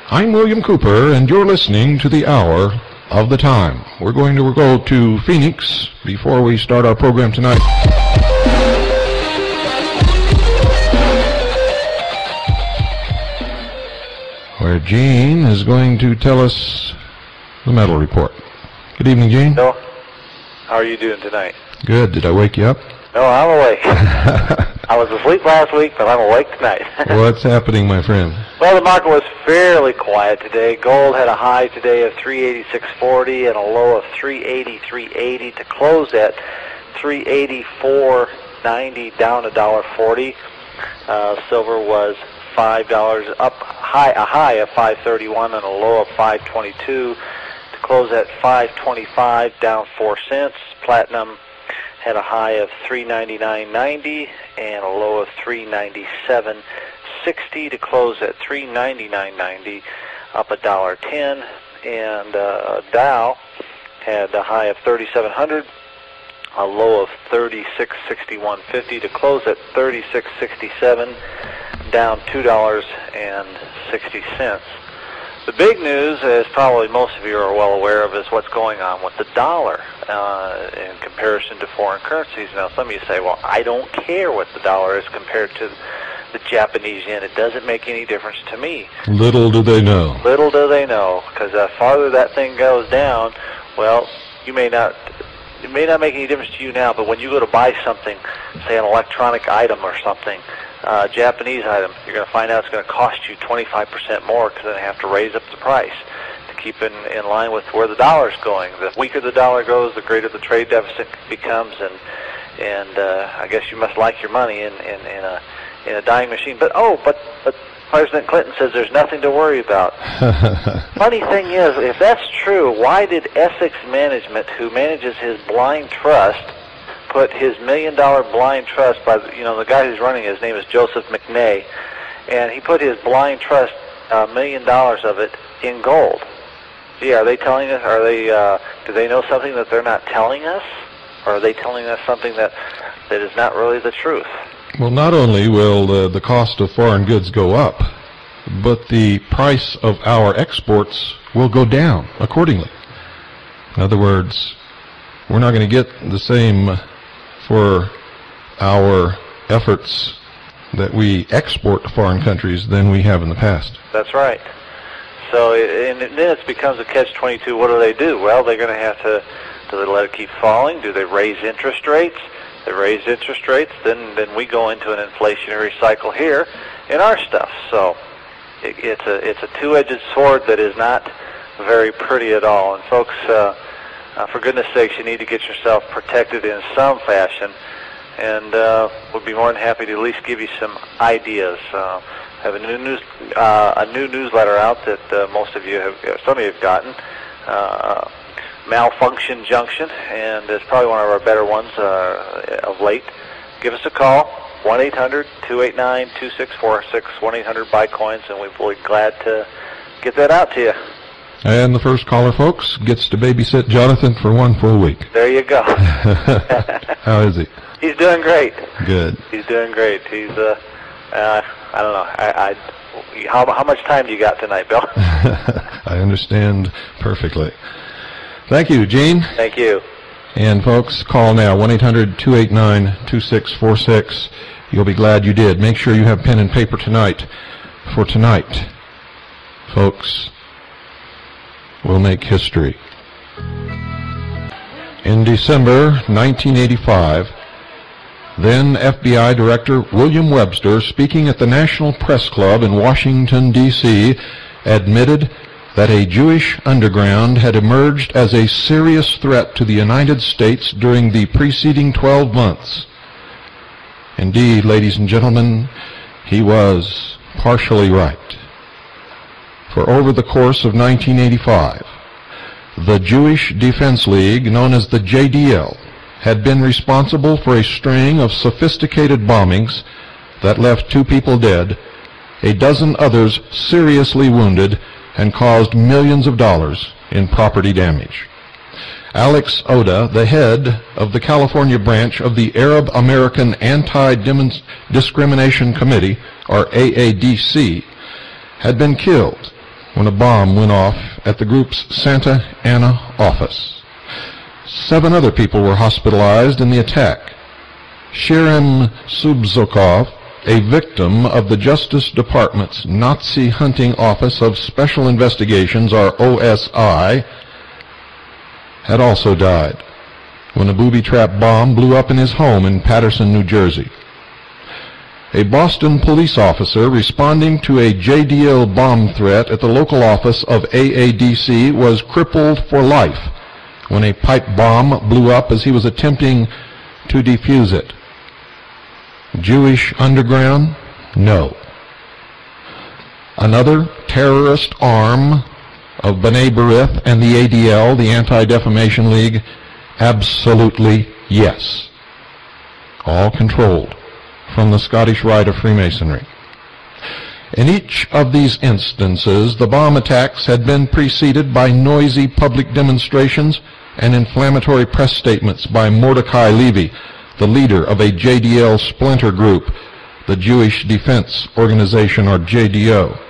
I'm William Cooper, and you're listening to the Hour of the Time. We're going to go to Phoenix before we start our program tonight. Where Gene is going to tell us the medal report. Good evening, Gene. Bill, how are you doing tonight? Good. Did I wake you up? No, I'm awake. I was asleep last week, but I'm awake tonight. What's happening, my friend? Well, the market was fairly quiet today. Gold had a high today of 386.40 and a low of 383.80 to close at 384.90, down $1.40. Silver was $5 up, a high of 531 and a low of 522 to close at 525, down 4 cents. Platinum had a high of 399.90 and a low of 397.60 to close at 399.90, up $1.10. And Dow had a high of 3,700, a low of 3661.50 to close at 3667, down $2.60. The big news, as probably most of you are well aware of, is what's going on with the dollar in comparison to foreign currencies. Now, some of you say, well, I don't care what the dollar is compared to the Japanese yen. It doesn't make any difference to me. Little do they know. Little do they know, because the farther that thing goes down, well, it may not make any difference to you now, but when you go to buy something, say an electronic item or something, Japanese item, you're going to find out it's going to cost you 25% more because they have to raise up the price to keep in line with where the dollar's going. The weaker the dollar goes, the greater the trade deficit becomes, and I guess you must like your money in a dying machine. But President Clinton says there's nothing to worry about. Funny thing is, if that's true, why did Essex Management, who manages his blind trust, put his $1 million blind trust by the guy who's running his name is Joseph McNay, and he put his blind trust $1 million of it in gold? Gee, are they telling us? Do they know something that they're not telling us, or are they telling us something that is not really the truth? Well, not only will the cost of foreign goods go up, but the price of our exports will go down accordingly. In other words, we're not going to get the same for our efforts that we export to foreign countries than we have in the past. That's right. So and then it becomes a catch-22. What do? Well, they're going to have to, do they let it keep falling? Do they raise interest rates? They raise interest rates, then we go into an inflationary cycle here in our stuff. So it's a two-edged sword that is not very pretty at all. And folks, for goodness sakes, you need to get yourself protected in some fashion, and we'll be more than happy to at least give you some ideas. I have a new newsletter out that some of you have gotten, Malfunction Junction, and it's probably one of our better ones of late. Give us a call, 1-800-289-2646, 1-800-BUY-COINS, and we'll be glad to get that out to you. And the first caller, folks, gets to babysit Jonathan for 1 full week. There you go. How is he? He's doing great. Good. He's doing great. He's, I don't know. How much time do you got tonight, Bill? I understand perfectly. Thank you, Gene. Thank you. And folks, call now, 1-800-289-2646. You'll be glad you did. Make sure you have pen and paper tonight. For tonight, folks, we'll make history. In December 1985, then FBI Director William Webster, speaking at the National Press Club in Washington, D.C., admitted that a Jewish underground had emerged as a serious threat to the United States during the preceding 12 months. Indeed, ladies and gentlemen, he was partially right. For over the course of 1985, the Jewish Defense League, known as the JDL, had been responsible for a string of sophisticated bombings that left 2 people dead, a dozen others seriously wounded, and caused millions of dollars in property damage. Alex Oda, the head of the California branch of the Arab American Anti-Discrimination Committee, or AADC, had been killed when a bomb went off at the group's Santa Ana office. 7 other people were hospitalized in the attack. Shirim Subzokov, a victim of the Justice Department's Nazi Hunting Office of Special Investigations, or OSI, had also died when a booby-trap bomb blew up in his home in Paterson, New Jersey. A Boston police officer responding to a JDL bomb threat at the local office of AADC was crippled for life when a pipe bomb blew up as he was attempting to defuse it. Jewish underground? No. Another terrorist arm of B'nai B'rith and the ADL, the Anti-Defamation League? Absolutely yes. All controlled from the Scottish Rite of Freemasonry. In each of these instances, the bomb attacks had been preceded by noisy public demonstrations and inflammatory press statements by Mordecai Levy, the leader of a JDL splinter group, the Jewish Defense Organization, or JDO.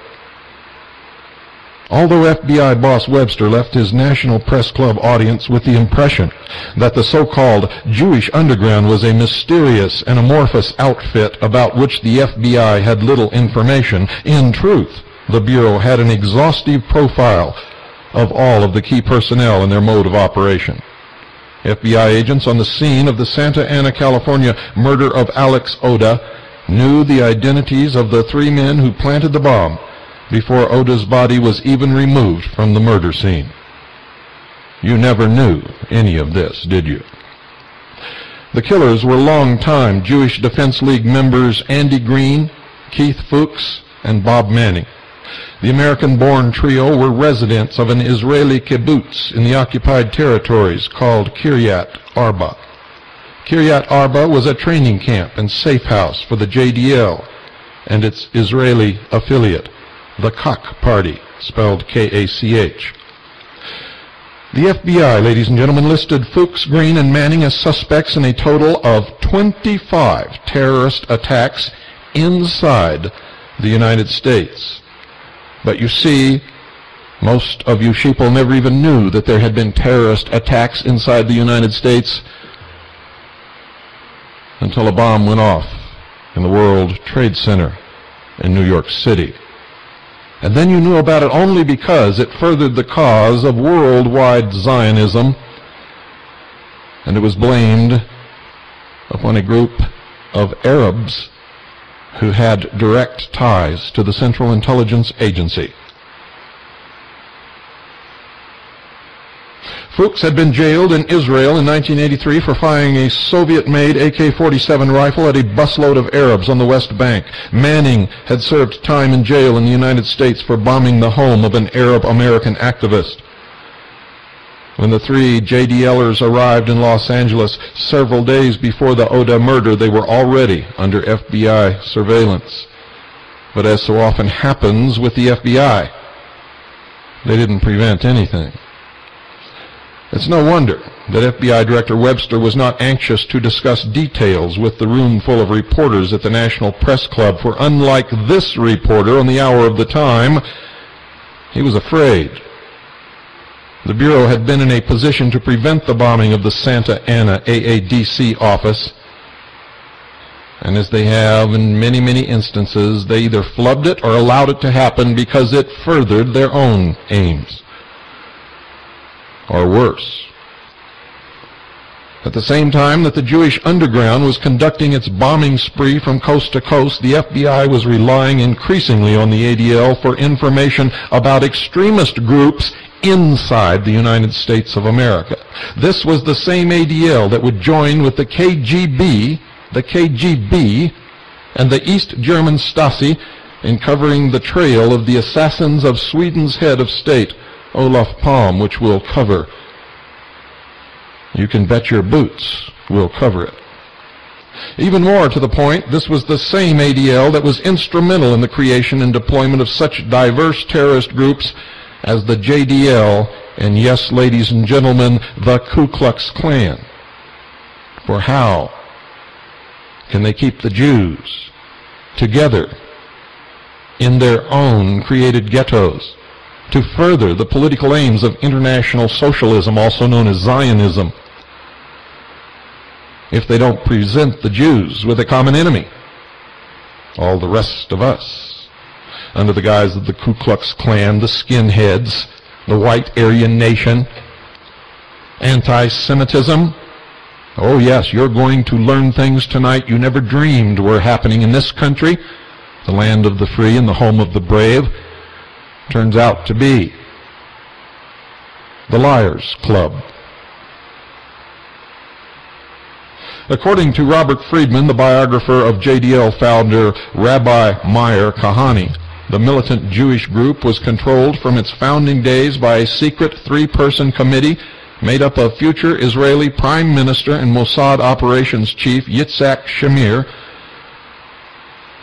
Although FBI boss Webster left his National Press Club audience with the impression that the so-called Jewish underground was a mysterious and amorphous outfit about which the FBI had little information, in truth, the Bureau had an exhaustive profile of all of the key personnel and their mode of operation. FBI agents on the scene of the Santa Ana, California murder of Alex Oda knew the identities of the 3 men who planted the bomb before Oda's body was even removed from the murder scene. You never knew any of this, did you? The killers were longtime Jewish Defense League members Andy Green, Keith Fuchs, and Bob Manning. The American-born trio were residents of an Israeli kibbutz in the occupied territories called Kiryat Arba. Kiryat Arba was a training camp and safe house for the JDL and its Israeli affiliate, the Kach Party, spelled K-A-C-H. The FBI, ladies and gentlemen, listed Fuchs, Green, and Manning as suspects in a total of 25 terrorist attacks inside the United States. But you see, most of you sheeple never even knew that there had been terrorist attacks inside the United States until a bomb went off in the World Trade Center in New York City. And then you knew about it only because it furthered the cause of worldwide Zionism, and it was blamed upon a group of Arabs who had direct ties to the Central Intelligence Agency. Fuchs had been jailed in Israel in 1983 for firing a Soviet-made AK-47 rifle at a busload of Arabs on the West Bank. Manning had served time in jail in the United States for bombing the home of an Arab-American activist. When the 3 JDLers arrived in Los Angeles several days before the Oda murder, they were already under FBI surveillance. But as so often happens with the FBI, they didn't prevent anything. It's no wonder that FBI Director Webster was not anxious to discuss details with the room full of reporters at the National Press Club, for unlike this reporter on the hour of the time, he was afraid. The Bureau had been in a position to prevent the bombing of the Santa Ana AADC office, and as they have in many, many instances, they either flubbed it or allowed it to happen because it furthered their own aims. Or worse. At the same time that the Jewish underground was conducting its bombing spree from coast to coast, the FBI was relying increasingly on the ADL for information about extremist groups inside the United States of America. This was the same ADL that would join with the KGB, and the East German Stasi in covering the trail of the assassins of Sweden's head of state, Olof Palme, which we'll cover. You can bet your boots we'll cover it. Even more to the point, this was the same ADL that was instrumental in the creation and deployment of such diverse terrorist groups as the JDL and, yes, ladies and gentlemen, the Ku Klux Klan. For how can they keep the Jews together in their own created ghettos to further the political aims of international socialism, also known as Zionism, if they don't present the Jews with a common enemy, all the rest of us, under the guise of the Ku Klux Klan, the skinheads, the white Aryan nation, anti-Semitism. Oh yes, you're going to learn things tonight you never dreamed were happening in this country, the land of the free and the home of the brave. Turns out to be the Liars Club. According to Robert Friedman, the biographer of JDL founder Rabbi Meir Kahane, the militant Jewish group was controlled from its founding days by a secret three-person committee made up of future Israeli Prime Minister and Mossad Operations Chief Yitzhak Shamir,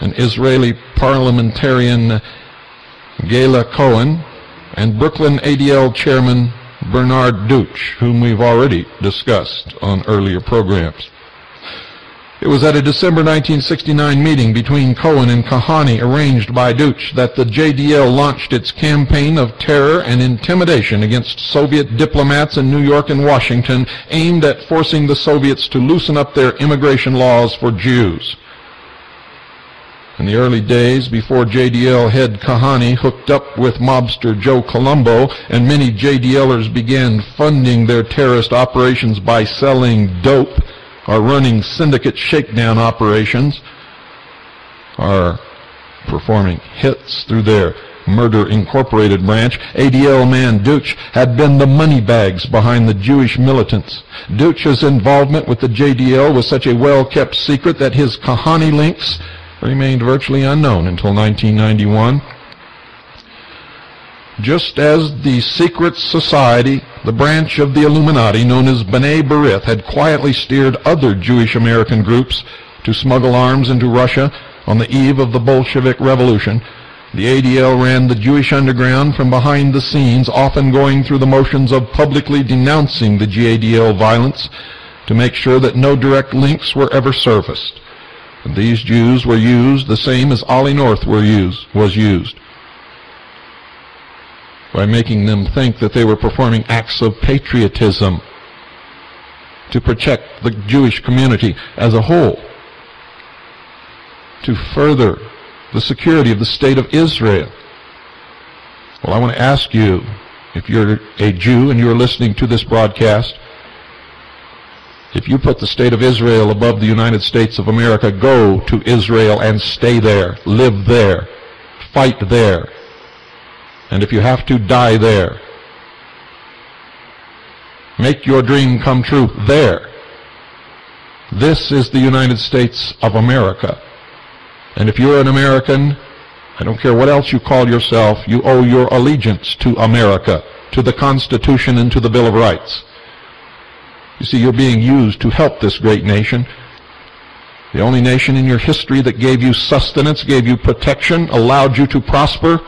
an Israeli parliamentarian Gela Cohen, and Brooklyn ADL Chairman Bernard Deutsch, whom we've already discussed on earlier programs. It was at a December 1969 meeting between Cohen and Kahane, arranged by Deutsch, that the JDL launched its campaign of terror and intimidation against Soviet diplomats in New York and Washington, aimed at forcing the Soviets to loosen up their immigration laws for Jews. In the early days, before JDL head Kahane hooked up with mobster Joe Colombo, and many JDLers began funding their terrorist operations by selling dope, are running syndicate shakedown operations, are performing hits through their Murder Incorporated branch, ADL man Deutsch had been the money bags behind the Jewish militants. Deutsch's involvement with the JDL was such a well-kept secret that his Kahane links remained virtually unknown until 1991. Just as the secret society, the branch of the Illuminati known as B'nai B'rith, had quietly steered other Jewish American groups to smuggle arms into Russia on the eve of the Bolshevik Revolution, the ADL ran the Jewish underground from behind the scenes, often going through the motions of publicly denouncing the GADL violence to make sure that no direct links were ever surfaced. And these Jews were used the same as Ollie North was used, by making them think that they were performing acts of patriotism to protect the Jewish community as a whole, to further the security of the state of Israel. Well, I want to ask you, if you're a Jew and you're listening to this broadcast, if you put the state of Israel above the United States of America, go to Israel and stay there, live there, fight there. And if you have to, die there. Make your dream come true there. This is the United States of America. And if you're an American, I don't care what else you call yourself, you owe your allegiance to America, to the Constitution and to the Bill of Rights. You see, you're being used to help this great nation. The only nation in your history that gave you sustenance, gave you protection, allowed you to prosper.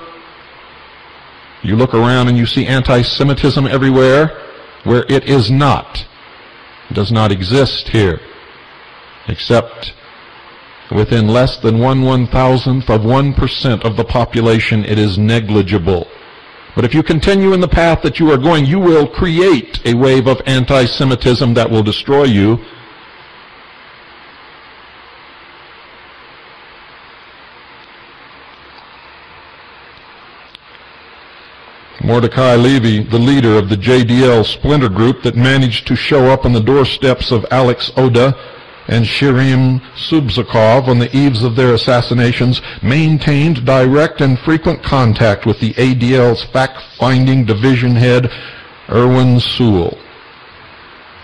You look around and you see anti-Semitism everywhere, where it is not. It does not exist here, except within less than 1/1000th of 1% of the population. It is negligible. But if you continue in the path that you are going, you will create a wave of anti-Semitism that will destroy you. Mordecai Levy, the leader of the JDL splinter group that managed to show up on the doorsteps of Alex Oda and Shirim Subzakov on the eves of their assassinations, maintained direct and frequent contact with the ADL's fact-finding division head, Erwin Sewell.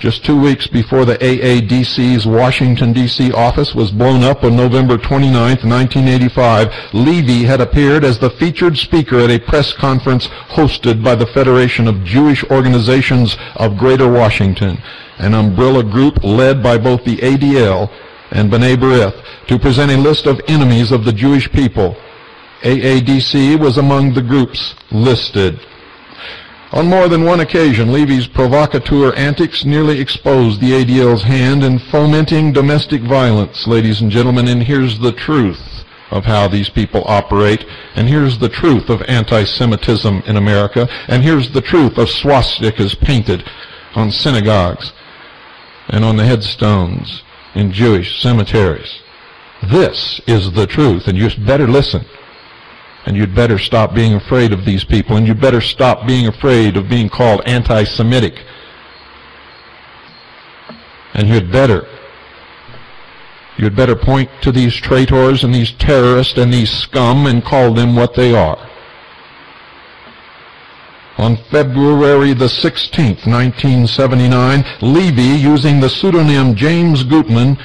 Just 2 weeks before the AADC's Washington, D.C. office was blown up on November 29, 1985, Levy had appeared as the featured speaker at a press conference hosted by the Federation of Jewish Organizations of Greater Washington, an umbrella group led by both the ADL and B'nai B'rith, to present a list of enemies of the Jewish people. AADC was among the groups listed. On more than one occasion, Levy's provocateur antics nearly exposed the ADL's hand in fomenting domestic violence, ladies and gentlemen, and here's the truth of how these people operate. And here's the truth of anti-Semitism in America. And here's the truth of swastikas painted on synagogues and on the headstones in Jewish cemeteries. This is the truth, and you'd better listen. And you'd better stop being afraid of these people, and you'd better stop being afraid of being called anti-Semitic. And you'd better point to these traitors and these terrorists and these scum and call them what they are. On February the 16th, 1979, Levy, using the pseudonym James Gutman,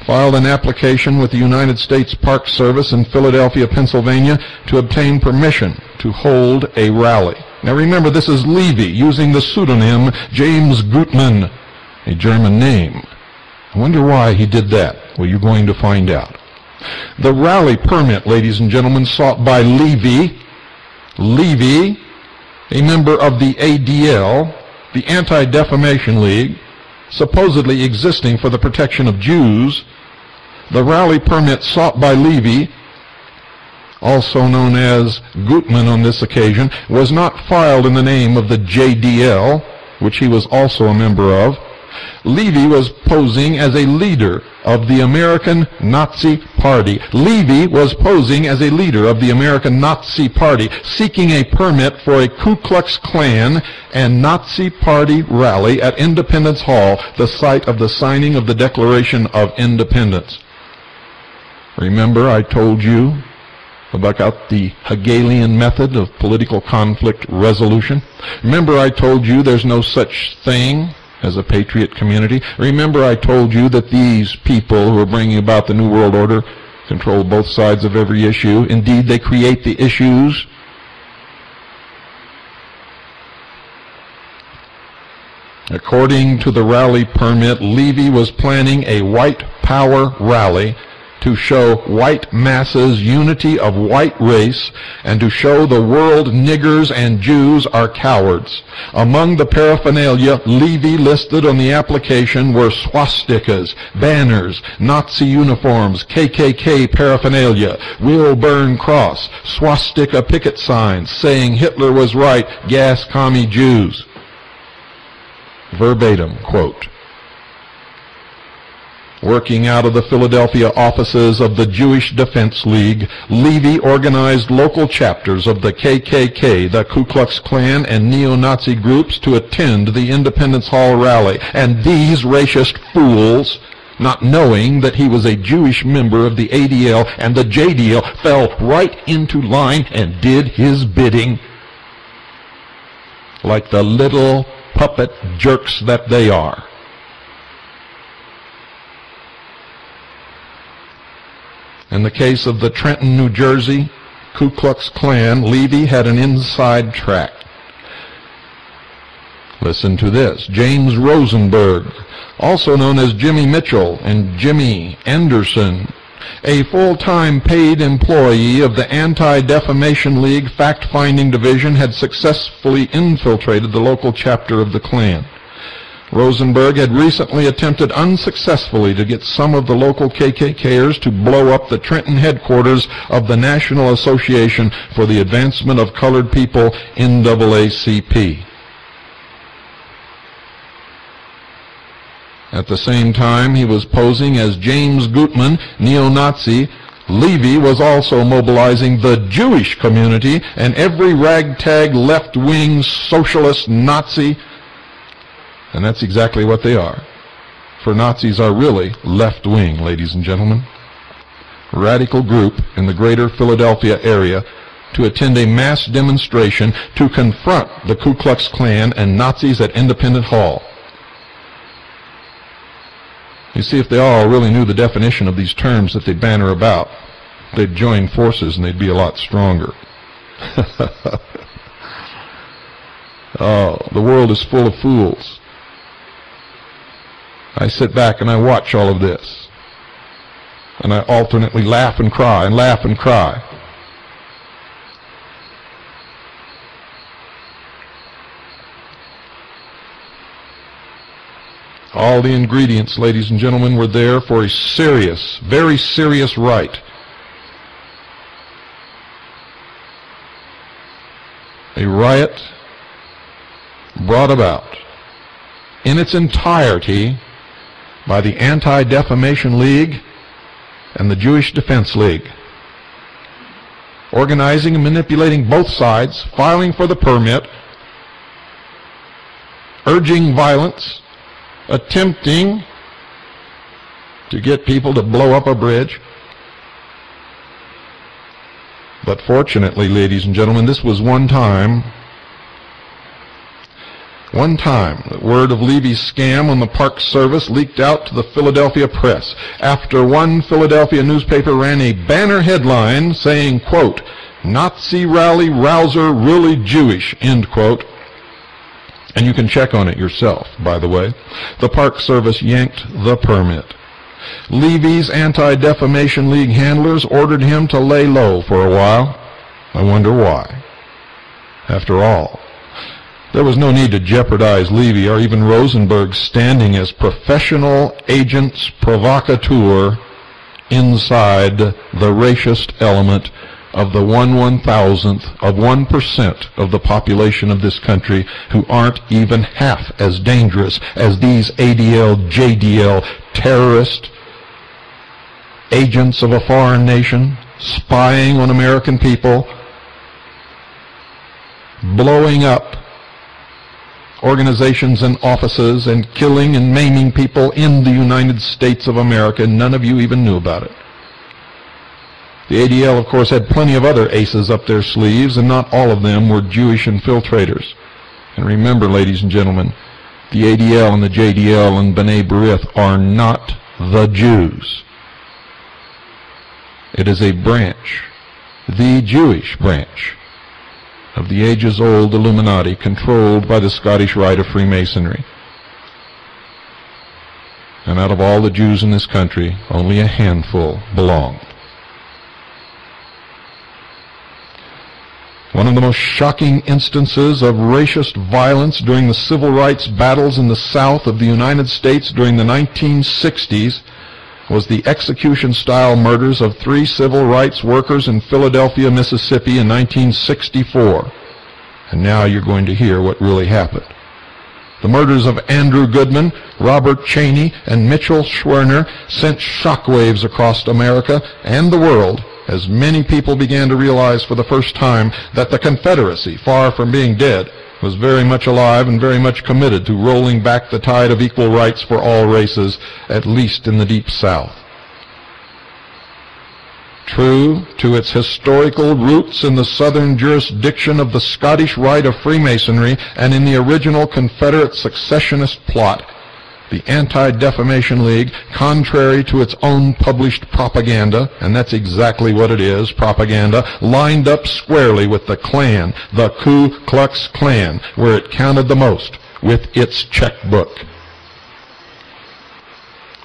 filed an application with the United States Park Service in Philadelphia, Pennsylvania, to obtain permission to hold a rally. Now remember, this is Levy, using the pseudonym James Gutman, a German name. I wonder why he did that. Well, you're going to find out. The rally permit, ladies and gentlemen, sought by Levy, a member of the ADL, the Anti-Defamation League, supposedly existing for the protection of Jews. The rally permit sought by Levy, also known as Gutman on this occasion, was not filed in the name of the JDL, which he was also a member of. Levy was posing as a leader of the American Nazi Party. Levy was posing as a leader of the American Nazi Party, seeking a permit for a Ku Klux Klan and Nazi Party rally at Independence Hall, the site of the signing of the Declaration of Independence. Remember, I told you about the Hegelian method of political conflict resolution? Remember, I told you there's no such thing as a patriot community? Remember, I told you that these people who are bringing about the New World Order control both sides of every issue. Indeed, they create the issues. According to the rally permit, Levy was planning a white power rally to show white masses unity of white race and to show the world niggers and Jews are cowards. Among the paraphernalia Levy listed on the application were swastikas, banners, Nazi uniforms, KKK paraphernalia, We'll Burn Cross, swastika picket signs saying Hitler was right, gas commie Jews. Verbatim quote. Working out of the Philadelphia offices of the Jewish Defense League, Levy organized local chapters of the KKK, the Ku Klux Klan, and neo-Nazi groups to attend the Independence Hall rally. And these racist fools, not knowing that he was a Jewish member of the ADL and the JDL, fell right into line and did his bidding like the little puppet jerks that they are. In the case of the Trenton, New Jersey Ku Klux Klan, Levy had an inside track. Listen to this. James Rosenberg, also known as Jimmy Mitchell and Jimmy Anderson, a full-time paid employee of the Anti-Defamation League fact-finding division, had successfully infiltrated the local chapter of the Klan. Rosenberg had recently attempted unsuccessfully to get some of the local KKKers to blow up the Trenton headquarters of the National Association for the Advancement of Colored People, NAACP. At the same time he was posing as James Gutman, neo-Nazi, Levy was also mobilizing the Jewish community and every ragtag left-wing socialist Nazi. And that's exactly what they are. For Nazis are really left-wing, ladies and gentlemen. A radical group in the greater Philadelphia area to attend a mass demonstration to confront the Ku Klux Klan and Nazis at Independence Hall. You see, if they all really knew the definition of these terms that they banner about, they'd join forces and they'd be a lot stronger. Oh, the world is full of fools. I sit back and I watch all of this. And I alternately laugh and cry and laugh and cry. All the ingredients, ladies and gentlemen, were there for a serious, very serious right a riot brought about in its entirety by the Anti-Defamation League and the Jewish Defense League, organizing and manipulating both sides, filing for the permit, urging violence, attempting to get people to blow up a bridge. But fortunately, ladies and gentlemen, this was one time, the word of Levy's scam on the Park Service leaked out to the Philadelphia press after one Philadelphia newspaper ran a banner headline saying, quote, "Nazi rally rouser really Jewish," end quote. And you can check on it yourself, by the way. The Park Service yanked the permit. Levy's Anti-Defamation League handlers ordered him to lay low for a while. I wonder why. After all, there was no need to jeopardize Levy or even Rosenberg's standing as professional agents provocateur inside the racist element of the 1/1000th of 1% of the population of this country, who aren't even half as dangerous as these ADL, JDL terrorist agents of a foreign nation, spying on American people, blowing up organizations and offices and killing and maiming people in the United States of America. None of you even knew about it. The ADL, of course, had plenty of other aces up their sleeves, and not all of them were Jewish infiltrators. And remember, ladies and gentlemen, the ADL and the JDL and B'nai B'rith are not the Jews. It is a branch, the Jewish branch, of the ages-old Illuminati controlled by the Scottish Rite of Freemasonry. And out of all the Jews in this country, only a handful belong. One of the most shocking instances of racist violence during the civil rights battles in the South of the United States during the 1960s was the execution-style murders of 3 civil rights workers in Philadelphia, Mississippi in 1964. And now you're going to hear what really happened. The murders of Andrew Goodman, Robert Cheney, and Mitchell Schwerner sent shockwaves across America and the world as many people began to realize for the first time that the Confederacy, far from being dead, was very much alive and very much committed to rolling back the tide of equal rights for all races, at least in the Deep South. True to its historical roots in the southern jurisdiction of the Scottish Rite of Freemasonry and in the original Confederate secessionist plot, the Anti-Defamation League, contrary to its own published propaganda, and that's exactly what it is, propaganda, lined up squarely with the Klan, the Ku Klux Klan, where it counted the most, with its checkbook.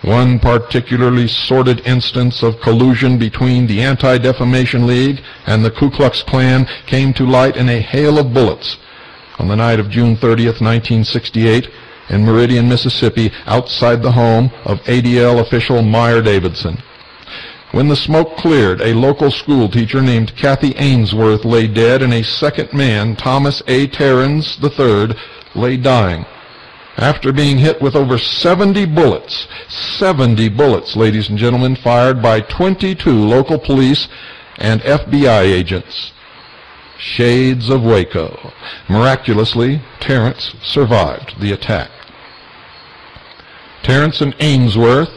One particularly sordid instance of collusion between the Anti-Defamation League and the Ku Klux Klan came to light in a hail of bullets on the night of June 30th, 1968, in Meridian, Mississippi, outside the home of ADL official Meyer Davidson. When the smoke cleared, a local school teacher named Kathy Ainsworth lay dead, and a second man, Thomas A. Terrens III, lay dying after being hit with over 70 bullets, ladies and gentlemen, fired by 22 local police and FBI agents. Shades of Waco. Miraculously, Terrence survived the attack. Terrence and Ainsworth,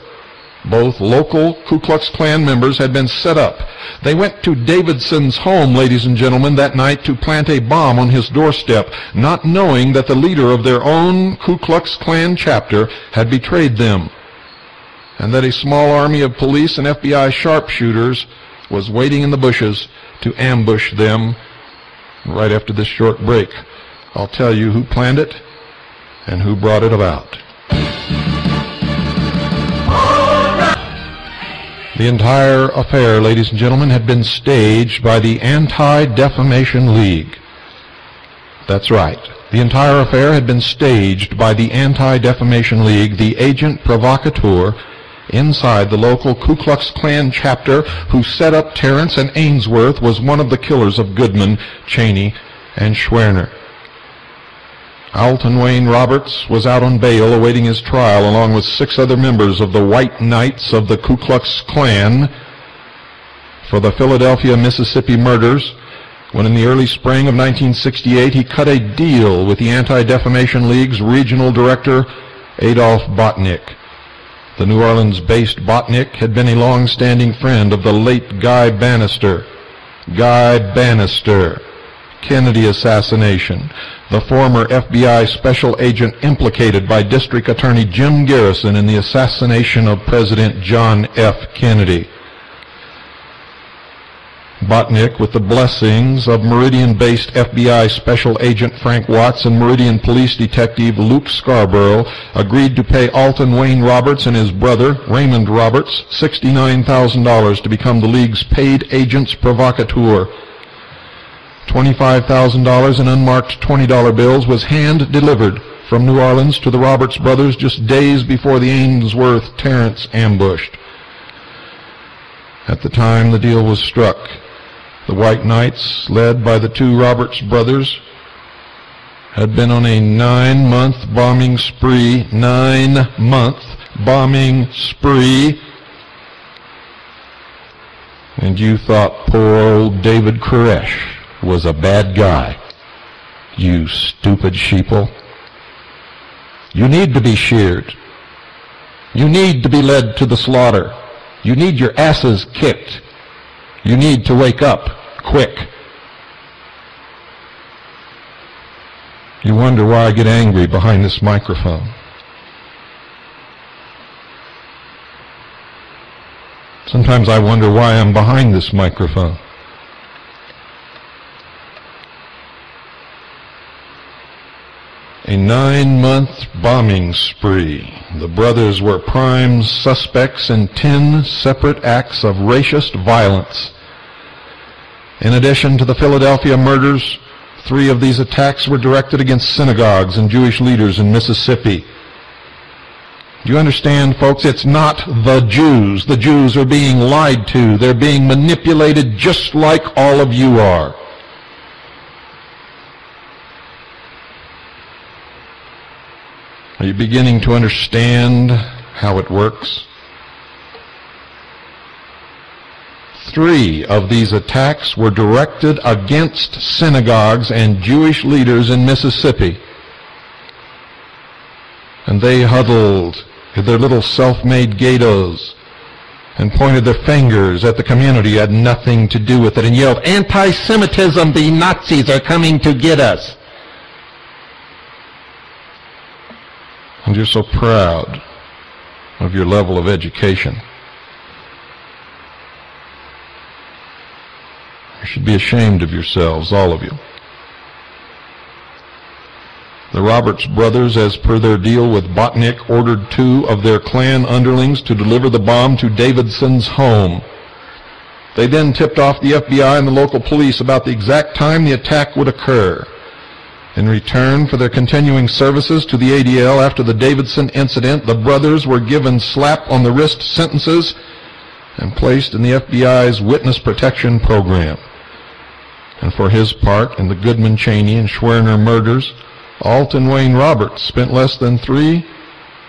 both local Ku Klux Klan members, had been set up. They went to Davidson's home, ladies and gentlemen, that night to plant a bomb on his doorstep, not knowing that the leader of their own Ku Klux Klan chapter had betrayed them, and that a small army of police and FBI sharpshooters was waiting in the bushes to ambush them. Right after this short break, I'll tell you who planned it and who brought it about. The entire affair, ladies and gentlemen, had been staged by the Anti-Defamation League. That's right. The entire affair had been staged by the Anti-Defamation League, the agent provocateur inside the local Ku Klux Klan chapter who set up Terrence and Ainsworth was one of the killers of Goodman, Cheney, and Schwerner. Alton Wayne Roberts was out on bail awaiting his trial along with 6 other members of the White Knights of the Ku Klux Klan for the Philadelphia, Mississippi murders, when in the early spring of 1968 he cut a deal with the Anti-Defamation League's regional director, Adolph Botnick. The New Orleans-based Botnick had been a long-standing friend of the late Guy Bannister. Kennedy assassination. The former FBI special agent implicated by District Attorney Jim Garrison in the assassination of President John F. Kennedy. Botnick, with the blessings of Meridian-based FBI Special Agent Frank Watts and Meridian Police Detective Luke Scarborough, agreed to pay Alton Wayne Roberts and his brother, Raymond Roberts, $69,000 to become the League's paid agents provocateur. $25,000 in unmarked $20 bills was hand-delivered from New Orleans to the Roberts brothers just days before the Ainsworth-Terrence ambush. At the time the deal was struck, the White Knights, led by the 2 Roberts brothers, had been on a 9-month bombing spree. 9-month bombing spree. And you thought poor old David Koresh was a bad guy. You stupid sheeple. You need to be sheared. You need to be led to the slaughter. You need your asses kicked. You need to wake up quick. You wonder why I get angry behind this microphone. Sometimes I wonder why I'm behind this microphone. A 9-month bombing spree. The brothers were prime suspects in 10 separate acts of racist violence. In addition to the Philadelphia murders, 3 of these attacks were directed against synagogues and Jewish leaders in Mississippi. Do you understand, folks? It's not the Jews. The Jews are being lied to. They're being manipulated just like all of you are. Are you beginning to understand how it works? 3 of these attacks were directed against synagogues and Jewish leaders in Mississippi. And they huddled in their little self-made ghettos and pointed their fingers at the community who had nothing to do with it and yelled, "Anti-Semitism, the Nazis are coming to get us." And you're so proud of your level of education. You should be ashamed of yourselves, all of you. The Roberts brothers, as per their deal with Botnick, ordered 2 of their Klan underlings to deliver the bomb to Davidson's home. They then tipped off the FBI and the local police about the exact time the attack would occur. In return for their continuing services to the ADL after the Davidson incident, the brothers were given slap-on-the-wrist sentences and placed in the FBI's witness protection program. And for his part in the Goodman, Cheney, and Schwerner murders, Alton Wayne Roberts spent less than 3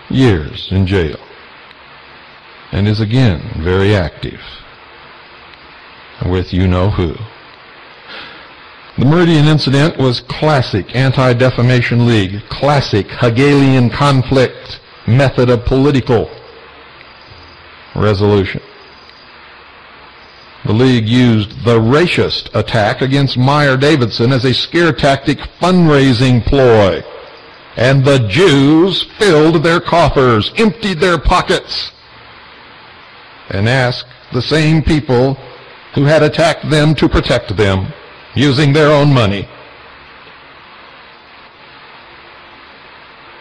years in jail and is again very active with you-know-who. The Meridian incident was classic Anti-Defamation League, classic Hegelian conflict method of political resolution. The League used the racist attack against Meyer Davidson as a scare tactic fundraising ploy, and the Jews filled their coffers, emptied their pockets, and asked the same people who had attacked them to protect them, using their own money.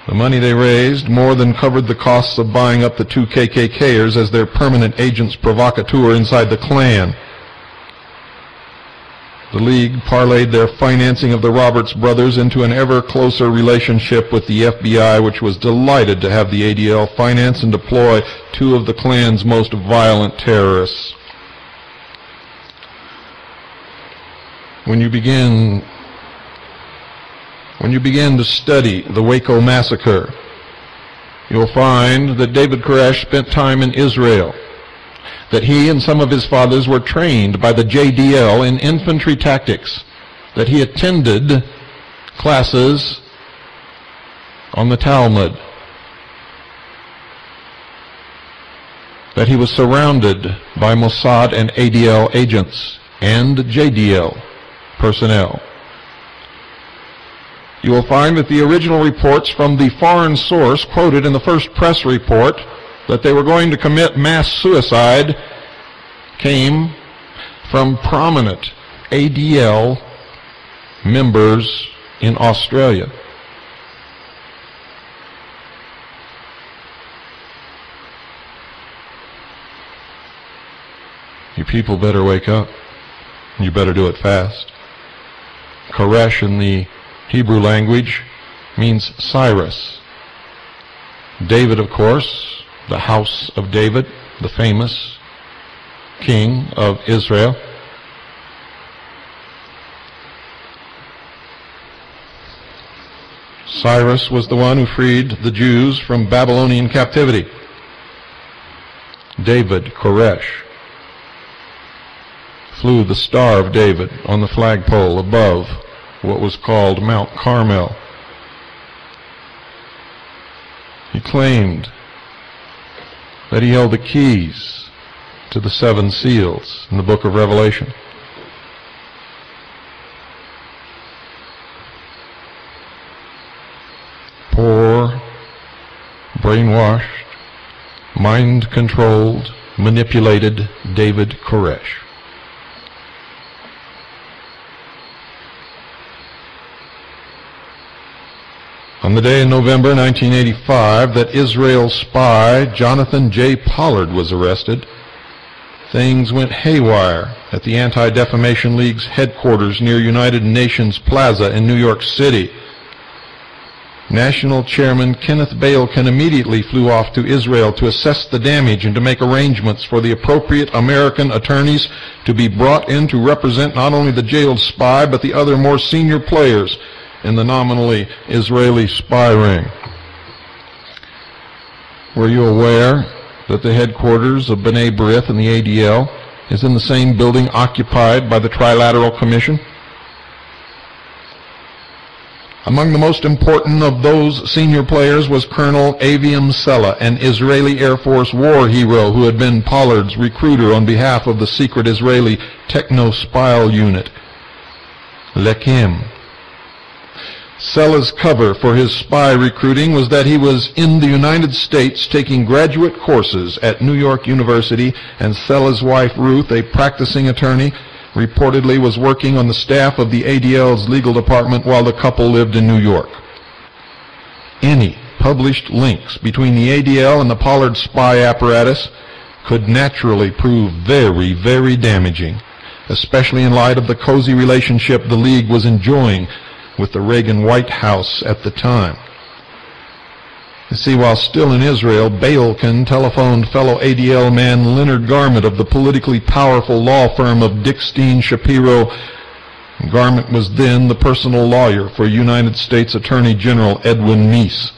The money they raised more than covered the costs of buying up the 2 KKKers as their permanent agents provocateur inside the Klan. The League parlayed their financing of the Roberts brothers into an ever closer relationship with the FBI, which was delighted to have the ADL finance and deploy 2 of the Klan's most violent terrorists. When you begin when you begin to study the Waco massacre, you'll find that David Koresh spent time in Israel, that he and some of his fathers were trained by the JDL in infantry tactics, that he attended classes on the Talmud, that he was surrounded by Mossad and ADL agents and JDL personnel. You will find that the original reports from the foreign source quoted in the first press report that they were going to commit mass suicide came from prominent ADL members in Australia. You people better wake up. You better do it fast. Koresh in the Hebrew language means Cyrus. David, of course, the house of David, the famous king of Israel. Cyrus was the one who freed the Jews from Babylonian captivity. David, Koresh, flew the Star of David on the flagpole above what was called Mount Carmel. He claimed that he held the keys to the 7 seals in the book of Revelation. Poor, brainwashed, mind-controlled, manipulated David Koresh. On the day in November 1985 that Israel spy Jonathan J. Pollard was arrested, things went haywire at the Anti-Defamation League's headquarters near United Nations Plaza in New York City. National Chairman Kenneth Balekin immediately flew off to Israel to assess the damage and to make arrangements for the appropriate American attorneys to be brought in to represent not only the jailed spy but the other more senior players in the nominally Israeli spy ring. Were you aware that the headquarters of B'nai B'rith and the ADL is in the same building occupied by the Trilateral Commission? Among the most important of those senior players was Colonel Aviam Sella, an Israeli Air Force war hero who had been Pollard's recruiter on behalf of the secret Israeli techno-spy unit, Lekim. Sella's cover for his spy recruiting was that he was in the United States taking graduate courses at New York University, and Sella's wife Ruth, a practicing attorney, reportedly was working on the staff of the ADL's legal department while the couple lived in New York. Any published links between the ADL and the Pollard spy apparatus could naturally prove very, very damaging, especially in light of the cozy relationship the League was enjoying with the Reagan White House at the time. You see, while still in Israel, Balekin telephoned fellow ADL man Leonard Garment of the politically powerful law firm of Dickstein Shapiro. Garment was then the personal lawyer for United States Attorney General Edwin Meese.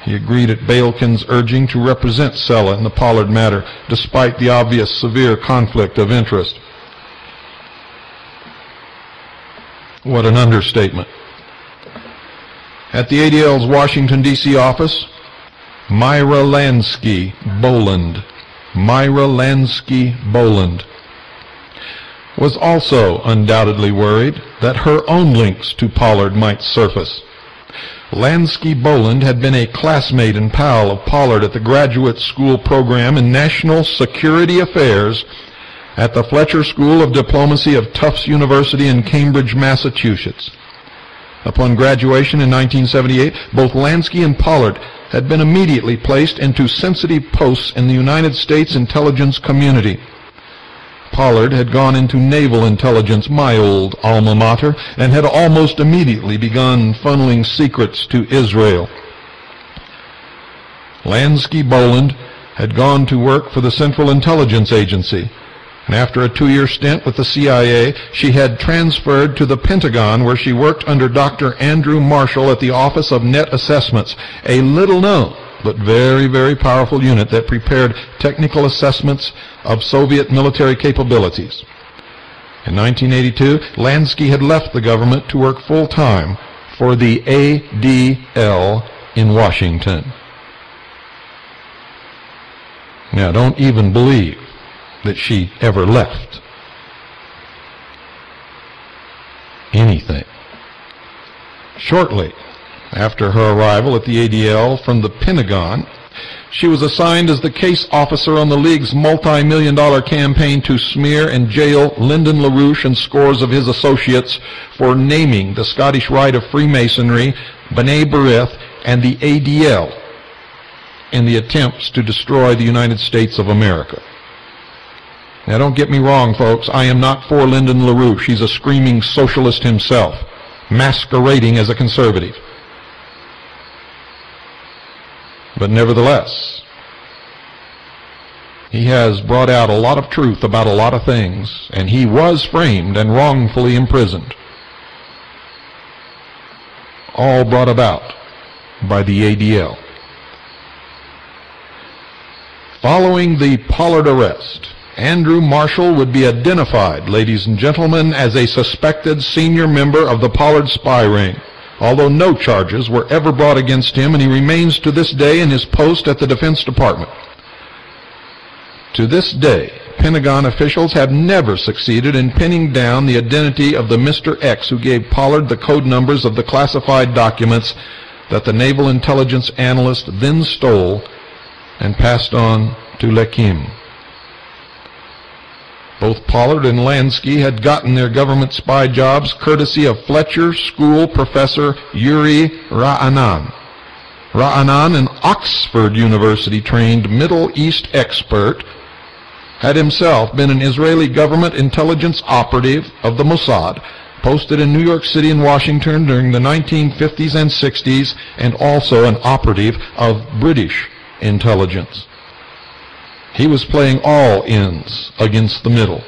He agreed at Balekin's urging to represent Sella in the Pollard matter, despite the obvious severe conflict of interest. What an understatement. At the ADL's Washington, D.C. office, Myra Lansky Boland was also undoubtedly worried that her own links to Pollard might surface. Lansky Boland had been a classmate and pal of Pollard at the graduate school program in national security affairs at the Fletcher School of Diplomacy of Tufts University in Cambridge, Massachusetts. Upon graduation in 1978, both Lansky and Pollard had been immediately placed into sensitive posts in the United States intelligence community. Pollard had gone into naval intelligence, my old alma mater, and had almost immediately begun funneling secrets to Israel. Lansky Boland had gone to work for the Central Intelligence Agency, And after a 2-year stint with the CIA, she had transferred to the Pentagon, where she worked under Dr. Andrew Marshall at the Office of Net Assessments, a little-known but very, very powerful unit that prepared technical assessments of Soviet military capabilities. In 1982, Lansky had left the government to work full-time for the ADL in Washington. Now, don't even believe that she ever left anything. Shortly after her arrival at the ADL from the Pentagon, she was assigned as the case officer on the League's multi-million-dollar campaign to smear and jail Lyndon LaRouche and scores of his associates for naming the Scottish Rite of Freemasonry, B'nai B'rith, and the ADL in the attempts to destroy the United States of America. Now, don't get me wrong, folks. I am not for Lyndon LaRouche. He's a screaming socialist himself, masquerading as a conservative. But nevertheless, he has brought out a lot of truth about a lot of things, and he was framed and wrongfully imprisoned. All brought about by the ADL. Following the Pollard arrest, Andrew Marshall would be identified, ladies and gentlemen, as a suspected senior member of the Pollard spy ring, although no charges were ever brought against him, and he remains to this day in his post at the Defense Department. To this day, Pentagon officials have never succeeded in pinning down the identity of the Mr. X who gave Pollard the code numbers of the classified documents that the naval intelligence analyst then stole and passed on to Lekim. Both Pollard and Lansky had gotten their government spy jobs courtesy of Fletcher School professor Yuri Ra'anan. Ra'anan, an Oxford University-trained Middle East expert, had himself been an Israeli government intelligence operative of the Mossad, posted in New York City and Washington during the 1950s and 60s, and also an operative of British intelligence. He was playing all ends against the middle.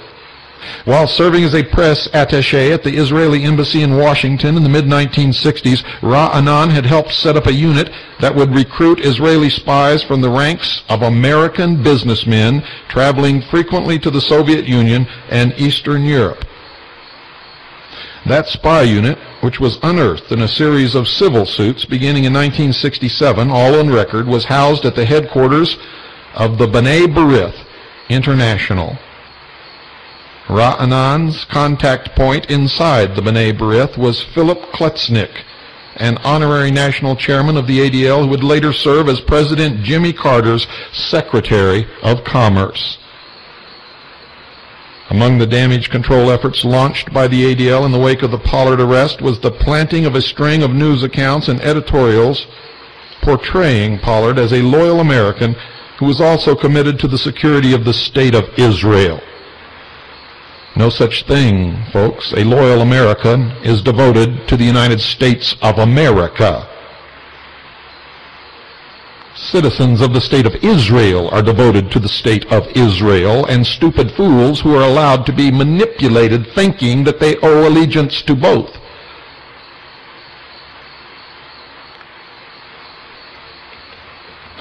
While serving as a press attaché at the Israeli embassy in Washington in the mid-1960s, Ra'anan had helped set up a unit that would recruit Israeli spies from the ranks of American businessmen traveling frequently to the Soviet Union and Eastern Europe. That spy unit, which was unearthed in a series of civil suits beginning in 1967, all on record, was housed at the headquarters of the B'nai B'rith International. Ra'anan's contact point inside the B'nai B'rith was Philip Kletznick, an honorary national chairman of the ADL who would later serve as President Jimmy Carter's Secretary of Commerce. Among the damage control efforts launched by the ADL in the wake of the Pollard arrest was the planting of a string of news accounts and editorials portraying Pollard as a loyal American who was also committed to the security of the State of Israel. No such thing, folks. A loyal American is devoted to the United States of America. Citizens of the State of Israel are devoted to the State of Israel, and stupid fools who are allowed to be manipulated thinking that they owe allegiance to both.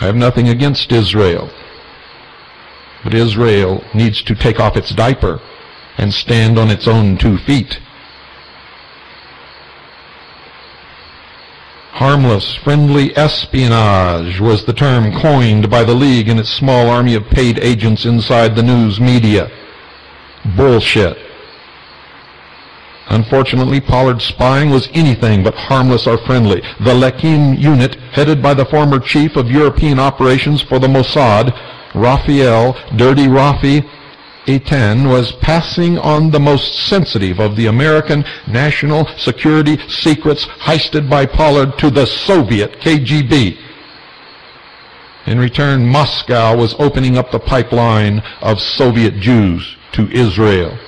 I have nothing against Israel, but Israel needs to take off its diaper and stand on its own 2 feet. Harmless, friendly espionage was the term coined by the League and its small army of paid agents inside the news media. Bullshit. Unfortunately, Pollard's spying was anything but harmless or friendly. The Lekim unit, headed by the former chief of European operations for the Mossad, Raphael Dirty Rafi Eitan, was passing on the most sensitive of the American national security secrets heisted by Pollard to the Soviet KGB. In return, Moscow was opening up the pipeline of Soviet Jews to Israel.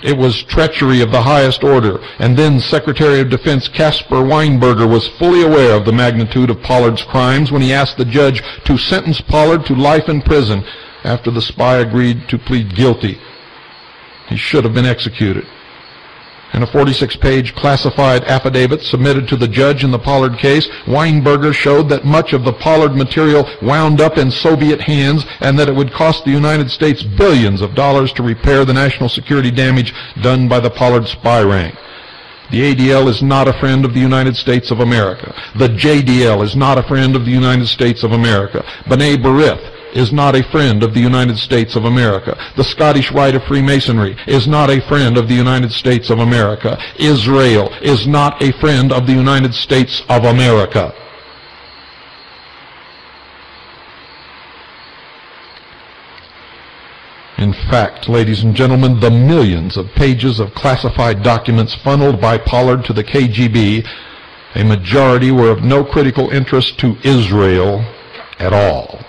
It was treachery of the highest order, and then Secretary of Defense Caspar Weinberger was fully aware of the magnitude of Pollard's crimes when he asked the judge to sentence Pollard to life in prison after the spy agreed to plead guilty. He should have been executed. In a 46-page classified affidavit submitted to the judge in the Pollard case, Weinberger showed that much of the Pollard material wound up in Soviet hands and that it would cost the United States billions of dollars to repair the national security damage done by the Pollard spy ring. The ADL is not a friend of the United States of America. The JDL is not a friend of the United States of America. B'nai B'rith is not a friend of the United States of America. The Scottish Rite of Freemasonry is not a friend of the United States of America. Israel is not a friend of the United States of America. In fact, ladies and gentlemen, the millions of pages of classified documents funneled by Pollard to the KGB, a majority were of no critical interest to Israel at all.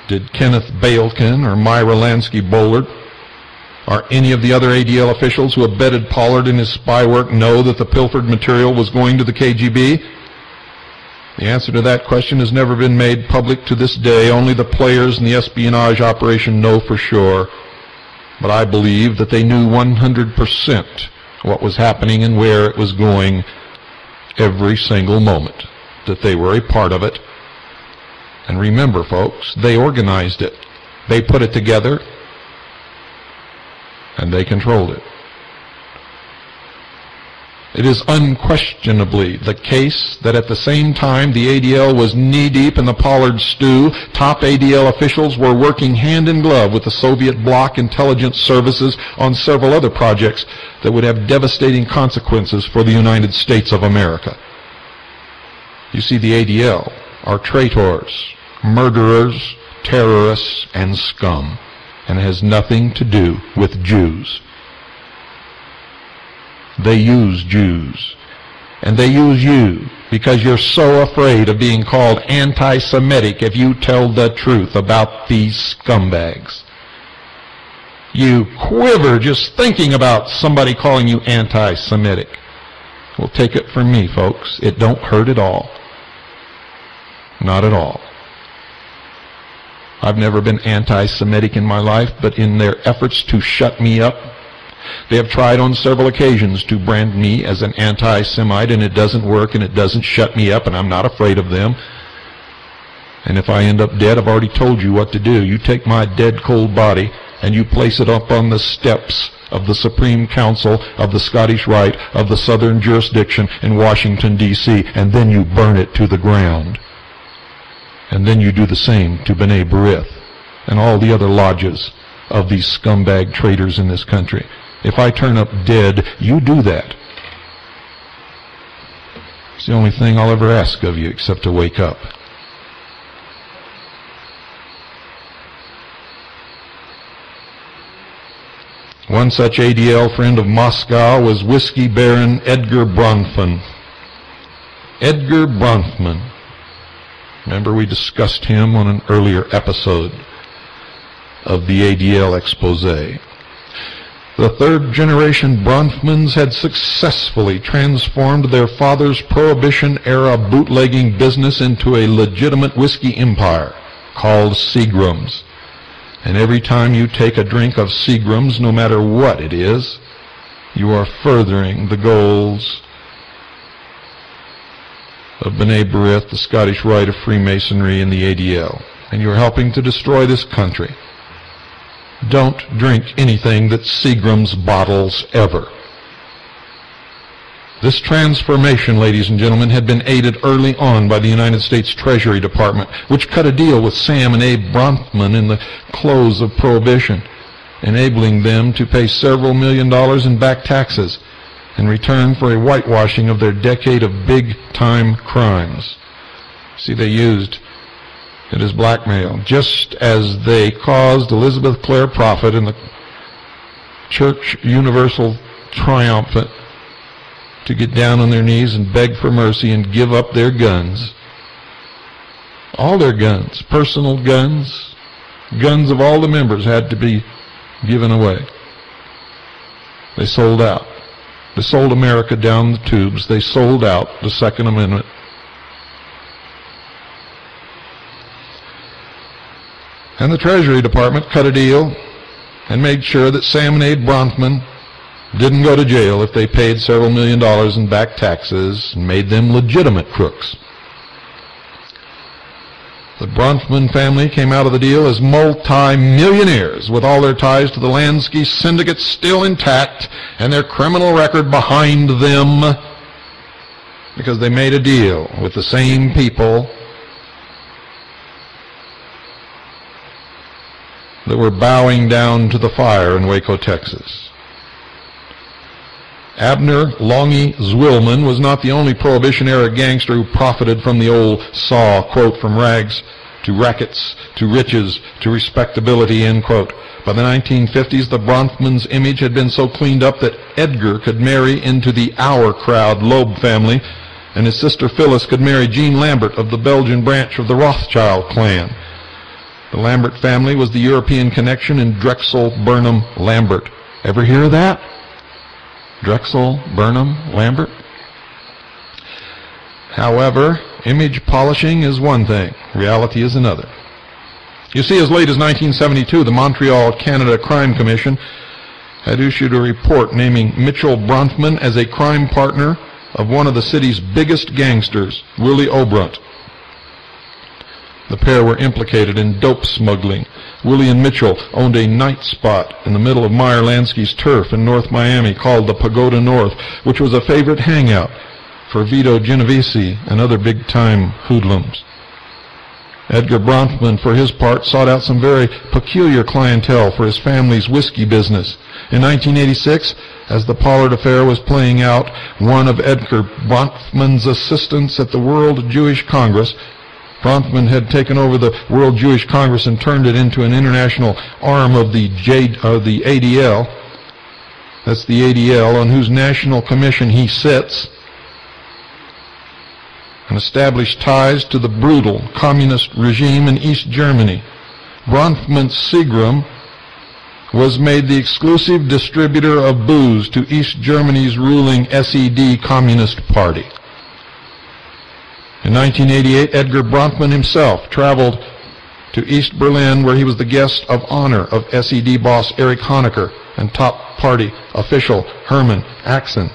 Did Kenneth Balekin or Myra Lansky-Bullard or any of the other ADL officials who abetted Pollard in his spy work know that the pilfered material was going to the KGB? The answer to that question has never been made public to this day. Only the players in the espionage operation know for sure. But I believe that they knew 100% what was happening and where it was going every single moment, that they were a part of it. And remember, folks, they organized it. They put it together, and they controlled it. It is unquestionably the case that at the same time the ADL was knee-deep in the Pollard stew, top ADL officials were working hand in glove with the Soviet bloc intelligence services on several other projects that would have devastating consequences for the United States of America. You see, the ADL are traitors, murderers, terrorists, and scum, and it has nothing to do with Jews. They use Jews, and they use you because you're so afraid of being called anti-Semitic if you tell the truth about these scumbags. You quiver just thinking about somebody calling you anti-Semitic. Well, take it from me, folks. It don't hurt at all. Not at all. I've never been anti-Semitic in my life, but in their efforts to shut me up, they have tried on several occasions to brand me as an anti-Semite, and it doesn't work, and it doesn't shut me up, and I'm not afraid of them. And if I end up dead, I've already told you what to do. You take my dead, cold body, and you place it up on the steps of the Supreme Council of the Scottish Rite of the Southern Jurisdiction in Washington, D.C., and then you burn it to the ground. And then you do the same to B'nai B'rith and all the other lodges of these scumbag traitors in this country. If I turn up dead, you do that. It's the only thing I'll ever ask of you except to wake up. One such ADL friend of Moscow was Whiskey Baron Edgar Bronfman. Edgar Bronfman. Remember, we discussed him on an earlier episode of the ADL expose. The third-generation Bronfmans had successfully transformed their father's Prohibition-era bootlegging business into a legitimate whiskey empire called Seagram's. And every time you take a drink of Seagram's, no matter what it is, you are furthering the goals of B'nai B'rith, the Scottish Rite of Freemasonry, and the ADL. And you're helping to destroy this country. Don't drink anything that Seagram's bottles ever. This transformation, ladies and gentlemen, had been aided early on by the United States Treasury Department, which cut a deal with Sam and Abe Bronfman in the close of Prohibition, enabling them to pay several $1 million in back taxes in return for a whitewashing of their decade of big-time crimes. See, they used it as blackmail, just as they caused Elizabeth Clare Prophet and the Church Universal Triumphant to get down on their knees and beg for mercy and give up their guns. All their guns, personal guns, guns of all the members had to be given away. They sold out. They sold America down the tubes. They sold out the Second Amendment. And the Treasury Department cut a deal and made sure that Sam and Abe Bronfman didn't go to jail if they paid several $1 million in back taxes and made them legitimate crooks. The Bronfman family came out of the deal as multi-millionaires with all their ties to the Lansky syndicate still intact and their criminal record behind them because they made a deal with the same people that were bowing down to the fire in Waco, Texas. Abner Longy Zwillman was not the only Prohibition-era gangster who profited from the old saw, quote, from rags to rackets to riches to respectability, end quote. By the 1950s, the Bronfman's image had been so cleaned up that Edgar could marry into the Our Crowd Loeb family, and his sister Phyllis could marry Jean Lambert of the Belgian branch of the Rothschild clan. The Lambert family was the European connection in Drexel Burnham Lambert. Ever hear of that? Drexel Burnham Lambert? However, image polishing is one thing, reality is another. You see, as late as 1972, the Montreal, Canada Crime Commission had issued a report naming Mitchell Bronfman as a crime partner of one of the city's biggest gangsters, Willie Obrunt. The pair were implicated in dope smuggling. Willie and Mitchell owned a night spot in the middle of Meyer Lansky's turf in North Miami called the Pagoda North, which was a favorite hangout for Vito Genovese and other big-time hoodlums. Edgar Bronfman, for his part, sought out some very peculiar clientele for his family's whiskey business. In 1986, as the Pollard affair was playing out, one of Edgar Bronfman's assistants at the World Jewish Congress, Bronfman had taken over the World Jewish Congress and turned it into an international arm of the ADL. That's the ADL, on whose national commission he sits, and established ties to the brutal communist regime in East Germany. Bronfman Seagram was made the exclusive distributor of booze to East Germany's ruling SED Communist Party. In 1988, Edgar Bronfman himself traveled to East Berlin, where he was the guest of honor of SED boss Erich Honecker and top party official Hermann Axen.